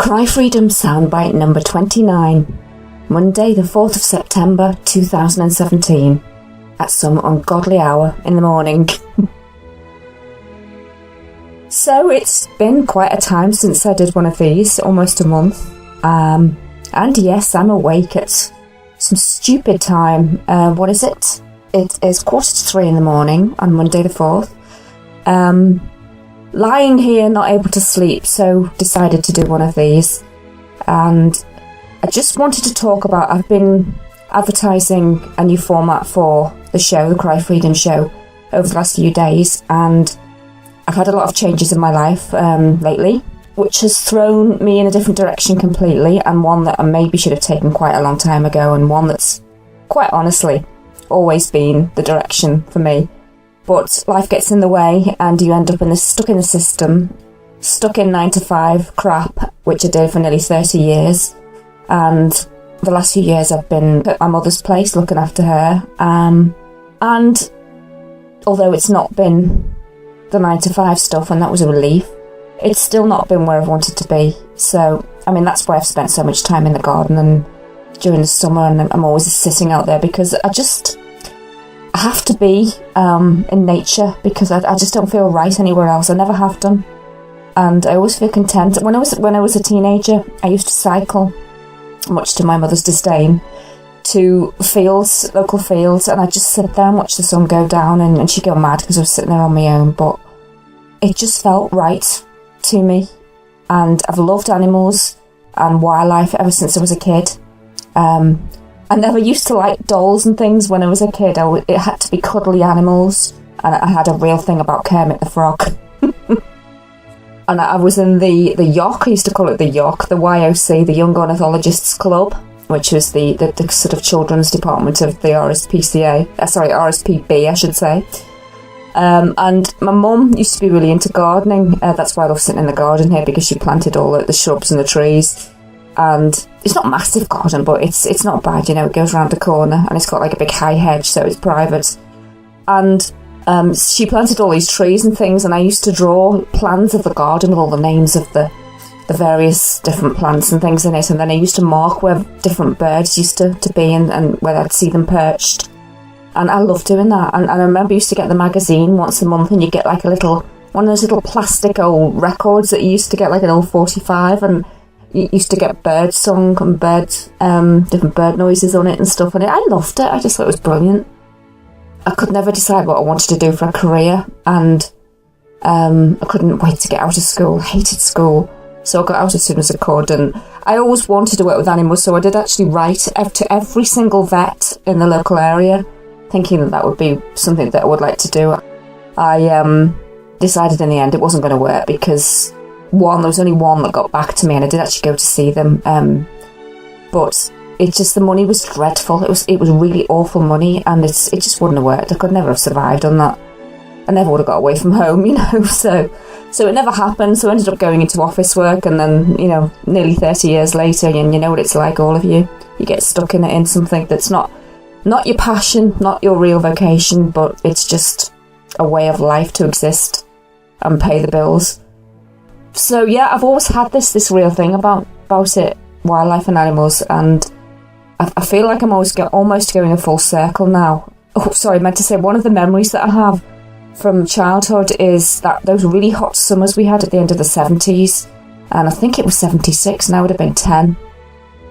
Cry Freedom Soundbite number 29, Monday the 4th of September 2017, at some ungodly hour in the morning. So it's been quite a time since I did one of these, almost a month, and yes, I'm awake at some stupid time. What is it? It is 2:45 in the morning on Monday the 4th. Lying here, not able to sleep, so decided to do one of these. And I just wanted to talk about, I've been advertising a new format for the show, the Cry Freedom show, over the last few days, and I've had a lot of changes in my life lately, which has thrown me in a different direction completely, and one that I maybe should have taken quite a long time ago, and one that's, quite honestly, always been the direction for me. But life gets in the way, and you end up stuck in the system, stuck in 9 to 5 crap, which I did for nearly 30 years. And the last few years I've been at my mother's place looking after her. And although it's not been the 9 to 5 stuff, and that was a relief, it's still not been where I've wanted to be. So, I mean, that's why I've spent so much time in the garden and during the summer, and I'm always sitting out there because I have to be in nature, because I just don't feel right anywhere else. I never have done, and I always feel content. When I was a teenager, I used to cycle, much to my mother's disdain, to local fields, and I'd just sit there and watch the sun go down, and she'd go mad because I was sitting there on my own, but it just felt right to me. And I've loved animals and wildlife ever since I was a kid. I never used to like dolls and things when I was a kid. It had to be cuddly animals, and I had a real thing about Kermit the Frog. And I was in the YOC, I used to call it the YOC, the YOC, the Young Ornithologists Club, which was the sort of children's department of the RSPB, I should say. And my mum used to be really into gardening. That's why I love sitting in the garden here, because she planted all the shrubs and the trees. And it's not a massive garden, but it's not bad, you know. It goes around the corner, and it's got like a big high hedge, so it's private. And she planted all these trees and things, and I used to draw plans of the garden with all the names of the various different plants and things in it, and then I used to mark where different birds used to be and where I'd see them perched. And I loved doing that. And I remember I used to get the magazine once a month, and you get like one of those little plastic old records that you used to get, like an old 45, and you used to get bird song and different bird noises on it and stuff, and I loved it. I just thought it was brilliant. I could never decide what I wanted to do for a career, and I couldn't wait to get out of school. I hated school, so I got out as soon as I could, and I always wanted to work with animals, so I did actually write to every single vet in the local area, thinking that would be something that I would like to do. I decided in the end it wasn't going to work, because there was only one that got back to me, and I did actually go to see them, but the money was dreadful. It was really awful money, and it just wouldn't have worked. I could never have survived on that. I never would have got away from home, you know, so it never happened. So I ended up going into office work, and then, you know, nearly 30 years later, and you know what it's like, all of you get stuck in something that's not your passion, not your real vocation, but it's just a way of life to exist and pay the bills. So yeah, I've always had this real thing about it, wildlife and animals, and I feel like I'm almost going a full circle now. Oh, sorry, I meant to say, one of the memories that I have from childhood is that those really hot summers we had at the end of the 70s, and I think it was 76, and I would have been 10.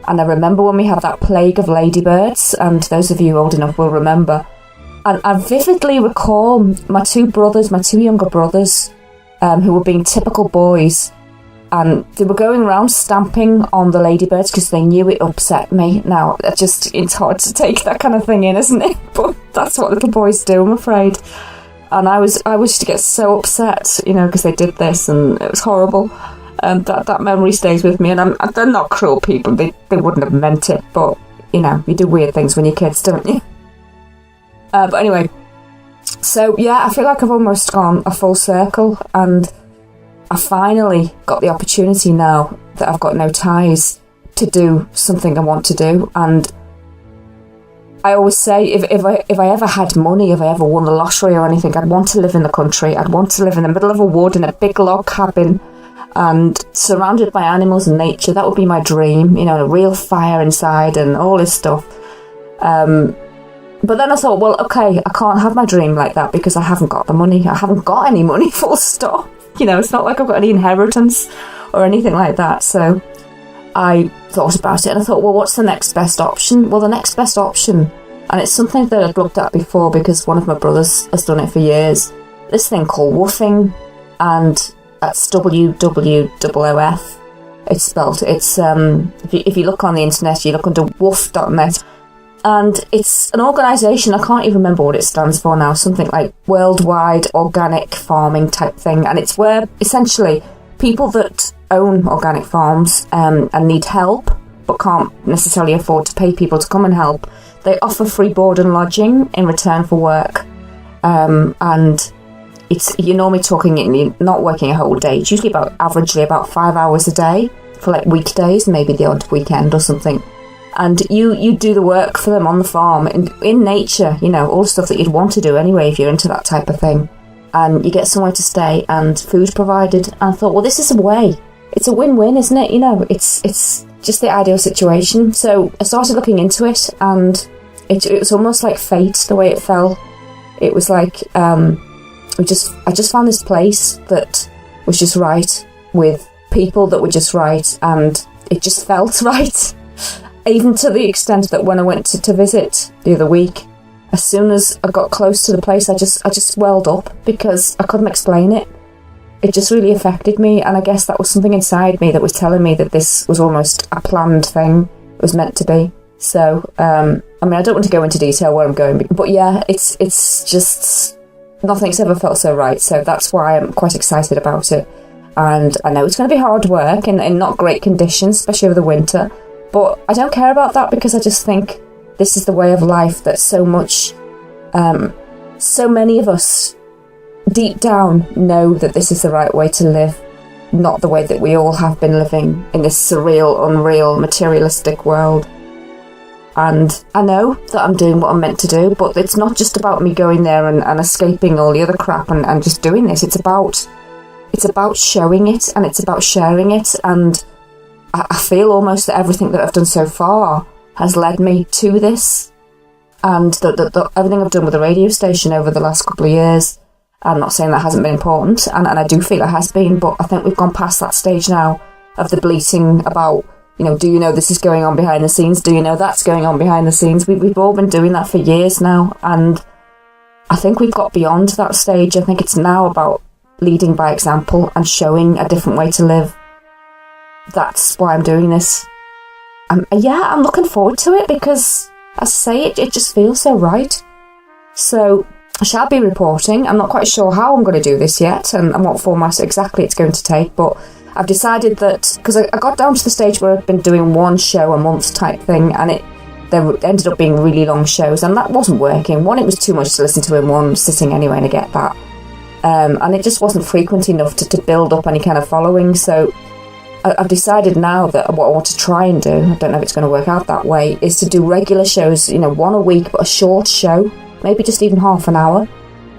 And I remember when we had that plague of ladybirds, and those of you old enough will remember. And I vividly recall my two younger brothers, who were being typical boys, and they were going around stamping on the ladybirds because they knew it upset me. Now, it's hard to take that kind of thing in, isn't it? But that's what little boys do, I'm afraid. And I used to get so upset, you know, because they did this, and it was horrible. And that memory stays with me. And they're not cruel people. They wouldn't have meant it, but, you know, you do weird things when you're kids, don't you? But anyway, so yeah, I feel like I've almost gone a full circle, and I finally got the opportunity now that I've got no ties to do something I want to do. And I always say, if I ever had money, if I ever won the lottery or anything, I'd want to live in the country. I'd want to live in the middle of a wood in a big log cabin, and surrounded by animals and nature. That would be my dream, you know, a real fire inside and all this stuff. But then I thought, well, okay, I can't have my dream like that because I haven't got the money. I haven't got any money, full stop. You know, it's not like I've got any inheritance or anything like that. So I thought about it and I thought, well, what's the next best option? Well, the next best option, and it's something that I'd looked at before because one of my brothers has done it for years, this thing called woofing, and that's WWOOF. It's spelled. It's if you look on the internet, you look under woof.net. And it's an organisation, I can't even remember what it stands for now, something like Worldwide Organic Farming type thing. And it's where, essentially, people that own organic farms and need help, but can't necessarily afford to pay people to come and help, they offer free board and lodging in return for work. And you're normally talking, you're not working a whole day. It's usually averagely about 5 hours a day for like weekdays, maybe the odd weekend or something. And you do the work for them on the farm, in nature, you know, all the stuff that you'd want to do anyway if you're into that type of thing. And you get somewhere to stay and food provided. And I thought, well, this is a way. It's a win-win, isn't it? You know, it's just the ideal situation. So I started looking into it, and it was almost like fate, the way it fell. It was like I just found this place that was just right, with people that were just right, and it just felt right. Even to the extent that when I went to visit the other week, as soon as I got close to the place, I just welled up because I couldn't explain it. It just really affected me, and I guess that was something inside me that was telling me that this was almost a planned thing. It was meant to be. So, I mean, I don't want to go into detail where I'm going, but yeah, it's just nothing's ever felt so right. So that's why I'm quite excited about it. And I know it's going to be hard work in not great conditions, especially over the winter. But I don't care about that because I just think this is the way of life that so many of us deep down know that this is the right way to live, not the way that we all have been living in this surreal, unreal, materialistic world. And I know that I'm doing what I'm meant to do, but it's not just about me going there and escaping all the other crap and just doing this. It's about showing it, and it's about sharing it, and I feel almost that everything that I've done so far has led me to this, and everything I've done with the radio station over the last couple of years, I'm not saying that hasn't been important, and I do feel it has been, but I think we've gone past that stage now of the bleating about, you know, do you know this is going on behind the scenes? Do you know that's going on behind the scenes? We've all been doing that for years now, and I think we've got beyond that stage. I think it's now about leading by example and showing a different way to live. That's why I'm doing this. I'm looking forward to it because, as I say, it just feels so right. So I shall be reporting. I'm not quite sure how I'm going to do this yet and what format exactly it's going to take, but I've decided that, because I got down to the stage where I've been doing one show a month type thing, and there ended up being really long shows, and that wasn't working. One, it was too much to listen to in one sitting anyway, and I get that. And it just wasn't frequent enough to build up any kind of following, so I've decided now that what I want to try and do, I don't know if it's going to work out that way, is to do regular shows, you know, one a week, but a short show, maybe just even half an hour,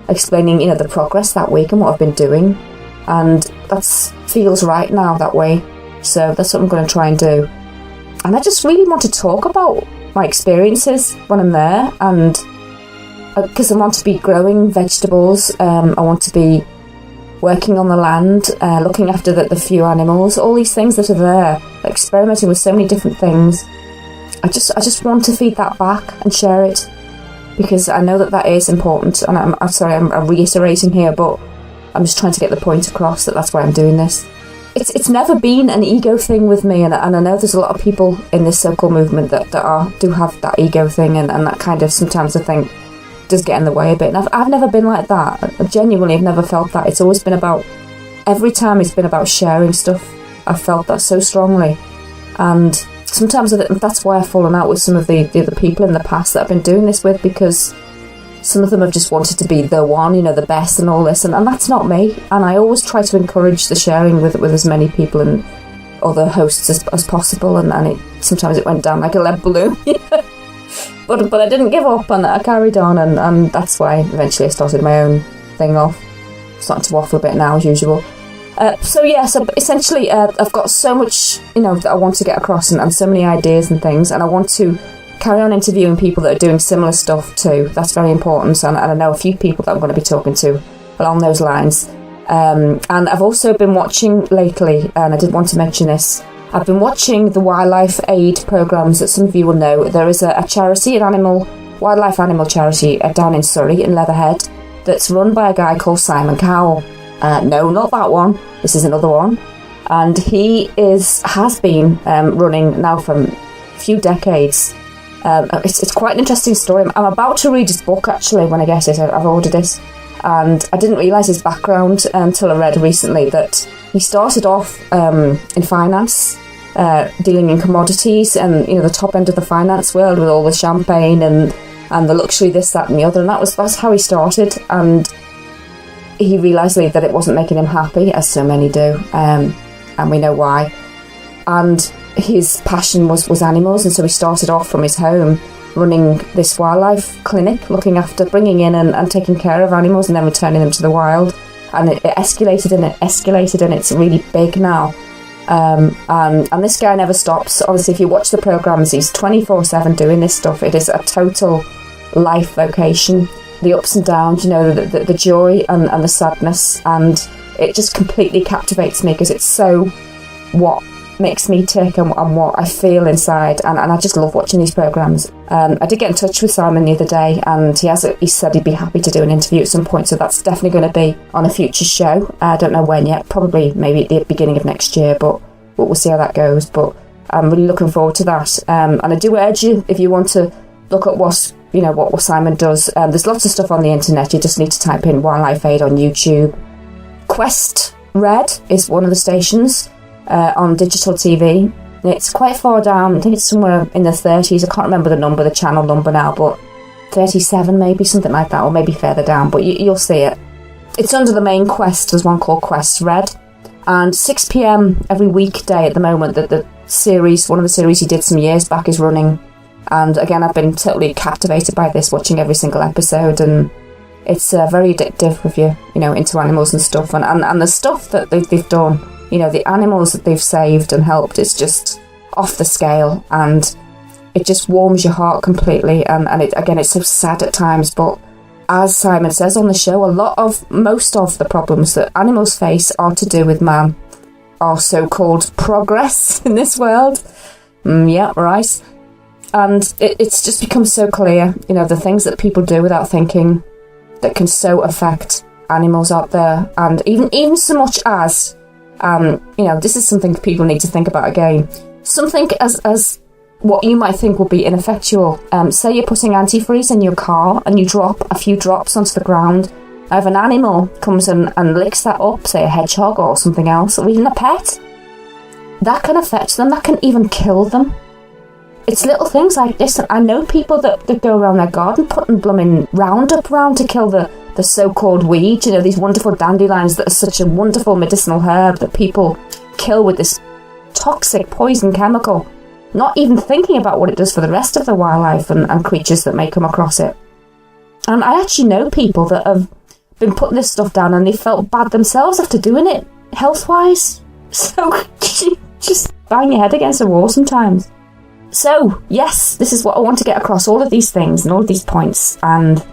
explaining, you know, the progress that week and what I've been doing. And that feels right now that way. So that's what I'm going to try and do. And I just really want to talk about my experiences when I'm there, and because I want to be growing vegetables, I want to be working on the land, looking after the few animals, all these things that are there, experimenting with so many different things. I just want to feed that back and share it, because I know that is important. And I'm sorry, I'm reiterating here, but I'm just trying to get the point across that that's why I'm doing this. It's never been an ego thing with me, and I know there's a lot of people in this so-called movement that do have that ego thing, and that kind of, sometimes I think, does get in the way a bit. And I've never been like that. I genuinely have never felt that. It's always been about, every time it's been about sharing stuff. I've felt that so strongly. And sometimes that's why I've fallen out with some of the other people in the past that I've been doing this with, because some of them have just wanted to be the one, you know, the best and all this, and that's not me. And I always try to encourage the sharing with as many people and other hosts as possible, and sometimes it went down like a lead balloon. But I didn't give up, and I carried on, and that's why eventually I started my own thing off. Starting to waffle a bit now, as usual. So essentially, I've got so much, that I want to get across, and so many ideas and things, and I want to carry on interviewing people that are doing similar stuff too. That's very important, and I know a few people that I'm going to be talking to along those lines. And I've also been watching lately, and I did want to mention this, I've been watching the wildlife aid programmes that some of you will know. There is a charity, wildlife animal charity down in Surrey, in Leatherhead, that's run by a guy called Mr Cowell. No, not that one. This is another one. And he has been running now for a few decades. It's quite an interesting story. I'm about to read his book, actually, when I get it. I've ordered it. And I didn't realise his background until I read recently that he started off in finance, dealing in commodities and, the top end of the finance world with all the champagne and the luxury, this, that and the other. And that's how he started. And he realised that it wasn't making him happy, as so many do, and we know why. And his passion was animals, and so he started off from his home running this wildlife clinic, looking after, bringing in and taking care of animals and then returning them to the wild. And it escalated and it's really big now. And this guy never stops. Obviously, if you watch the programmes, he's 24/7 doing this stuff. It is a total life vocation. The ups and downs, the joy and the sadness, and it just completely captivates me because it's so what makes me tick and what I feel inside, and I just love watching these programmes. I did get in touch with Simon the other day, and he said he'd be happy to do an interview at some point, so that's definitely going to be on a future show. I don't know when yet, probably maybe at the beginning of next year, but we'll see how that goes. But I'm really looking forward to that, and I do urge you, if you want to look at what Simon does, there's lots of stuff on the internet. You just need to type in Wildlife Aid on YouTube. Quest Red is one of the stations on digital TV. It's quite far down. I think it's somewhere in the 30s. I can't remember the channel number now, but 37 maybe, something like that, or maybe further down, but you'll see it. It's under the main Quest. There's one called Quest Red, and 6 p.m. every weekday at the moment. The series, one of the series he did some years back, is running. And again, I've been totally captivated by this, watching every single episode, and it's very addictive if you're, into animals and stuff. And the stuff that they've done, the animals that they've saved and helped, is just off the scale, and it just warms your heart completely. And it's so sad at times, but as Simon says on the show, most of the problems that animals face are to do with man, our so-called progress in this world. Yeah, right. And it's just become so clear, the things that people do without thinking that can so affect animals out there. And even so much as, this is something people need to think about again. Something as what you might think will be ineffectual. Say you're putting antifreeze in your car and you drop a few drops onto the ground. If an animal comes and licks that up, say a hedgehog or something else, or even a pet, that can affect them. That can even kill them. It's little things like this. I know people that go around their garden putting blooming Roundup round to kill the so-called weeds, these wonderful dandelions that are such a wonderful medicinal herb that people kill with this toxic poison chemical, not even thinking about what it does for the rest of the wildlife and creatures that may come across it. And I actually know people that have been putting this stuff down and they felt bad themselves after doing it, health-wise. So just bang your head against a wall sometimes. So, yes, this is what I want to get across, all of these things and all of these points. And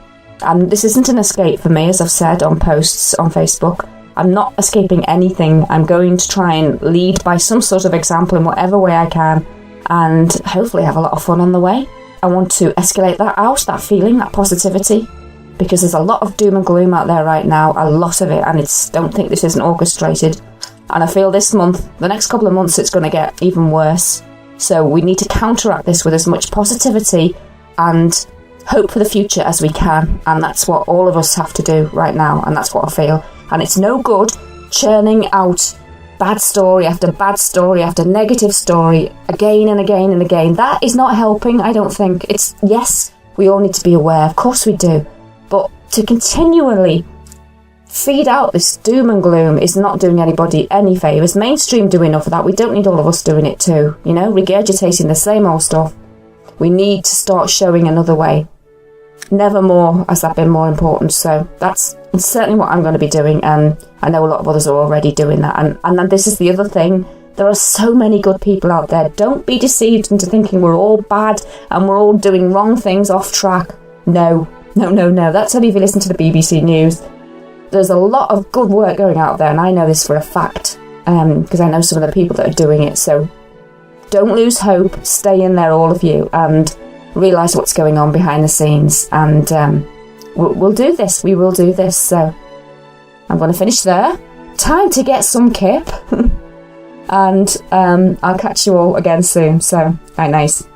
this isn't an escape for me, as I've said on posts on Facebook. I'm not escaping anything. I'm going to try and lead by some sort of example in whatever way I can, and hopefully have a lot of fun on the way. I want to escalate that feeling, that positivity, because there's a lot of doom and gloom out there right now, a lot of it, and don't think this isn't orchestrated. And I feel this month, the next couple of months, it's going to get even worse. So we need to counteract this with as much positivity and hope for the future as we can. And that's what all of us have to do right now. And that's what I feel. And it's no good churning out bad story after bad story after negative story again and again and again. That is not helping, I don't think. Yes, we all need to be aware. Of course we do. But to continually feed out this doom and gloom is not doing anybody any favours. Mainstream do enough of that. We don't need all of us doing it too, regurgitating the same old stuff. We need to start showing another way. never more has that been more important. So that's certainly what I'm going to be doing, and I know a lot of others are already doing that. And this is the other thing. There are so many good people out there. Don't be deceived into thinking we're all bad and we're all doing wrong things off track. No. That's only if you listen to the BBC News. There's a lot of good work going out there, and I know this for a fact, because I know some of the people that are doing it. So don't lose hope. Stay in there, all of you, and realise what's going on behind the scenes. And we'll do this. We will do this. So I'm going to finish there. Time to get some kip. And I'll catch you all again soon. So, nice.